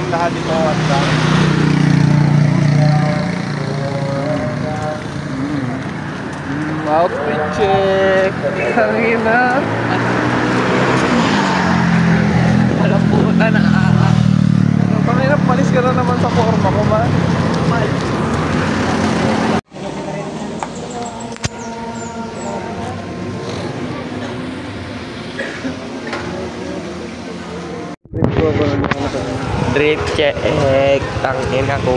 lahat dito at dami. Outfit check. Kanina. Alam po na panginap, malis ka na naman sa forma ko man. Drip check, tangin ako,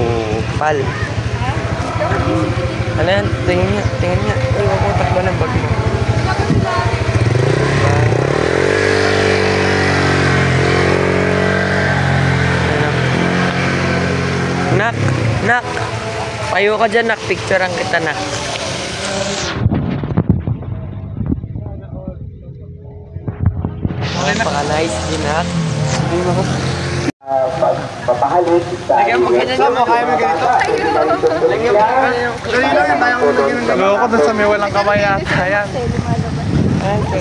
pal. Ano yan? Tingin niya. Ay, wag mo takbo ng bag mo. Nak. Payo ka dyan, nak. Picturean kita, nak. Napaka-nice din, nak. Papahalit sa Lagyan mo ganyan mo, kaya mo ganito. Lagyan mo ganyan. Ganyan lang, kaya mo lagyan ng ganito. Loko doon sa may walang kamay yata. Ayan.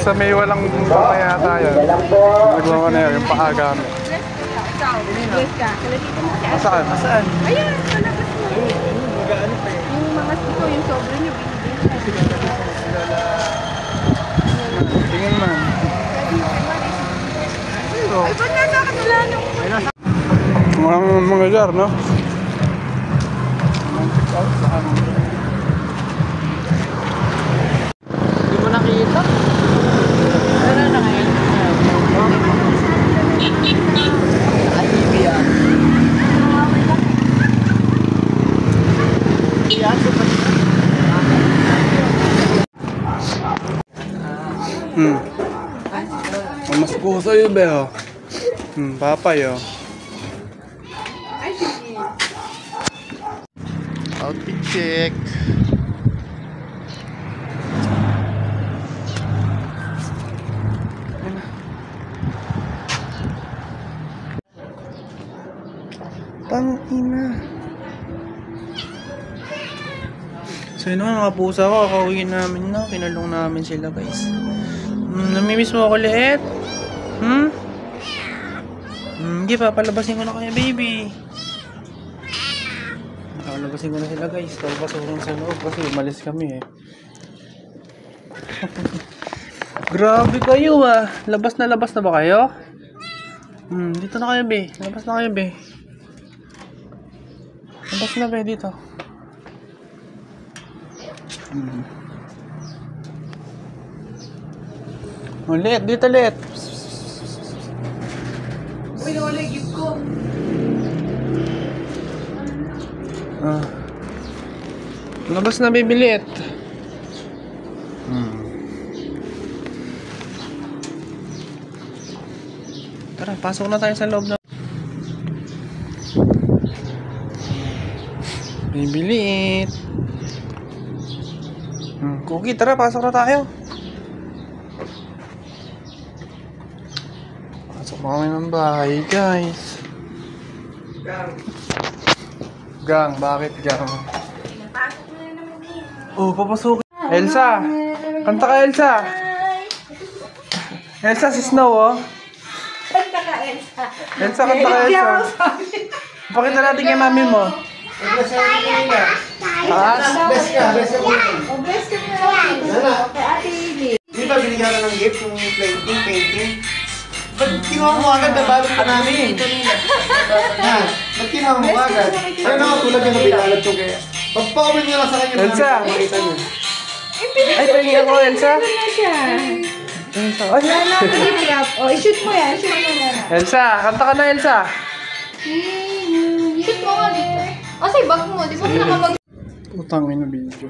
Sa may walang kamay yata yan. Nagawa ko na yun, yung paagami. Saan? Saan? Ayan, palabas mo. Yung mga sito, yung sobre nyo, binibenta. Tingin man. Ay, ba't nga nakatula nung... Mga jar, no? Hindi mo nakita? Ano na ngayon? Alibia. Mas ko sa'yo, Beo. Papay, oh. Outfit check. Tangina. So yun mga pusa ko, kakauwiin namin na. Kinalong namin sila, guys. Namimiss mo ako liit? Hindi pa, palabasin ko na kaya, baby. Palabasin ko na sila, guys. Palabasin sa loob kasi umalis kami, eh. Grabe kayo, ah. Labas na ba kayo? Dito na kayo, be. Labas na kayo, be. Labas na, be, dito. Ulit, dito ulit. Uy, nawala yung gift ko. Labas na, bibilit. Tara, pasok na tayo sa loob na. Bibilit. Cookie, tara, pasok na tayo. Pasok na kami ng bahay, guys. Gang, bakit gang? Oh, papasok. Elsa! Kanta ka, Elsa! Elsa, si Snow, oh. Kanta ka, Elsa. Elsa, kanta ka, Elsa. Pakita natin kay mami mo. Taas? Bless ka muna. O, bless ka muna. Kay Ate Ili. Di ba binigyan ka ng gift yung painting? Ba't kinuha mo agad? Nabalot ka namin. Ba't kinuha mo agad? Ayun ako, tulad yung nabilalot ko kaya. Pagpa-open nyo lang sa kanya. Elsa! Makita nyo. Ay, pahingi ako, Elsa. Ano na siya? Elsa, ay! Wala na ako i-wrap. O, i-shoot mo yan. Shoot mo yan. Elsa, kanta ka na, Elsa. Shoot mo nga dito. Kasi bag mo. Di ba mo nakamag... Putang ina video.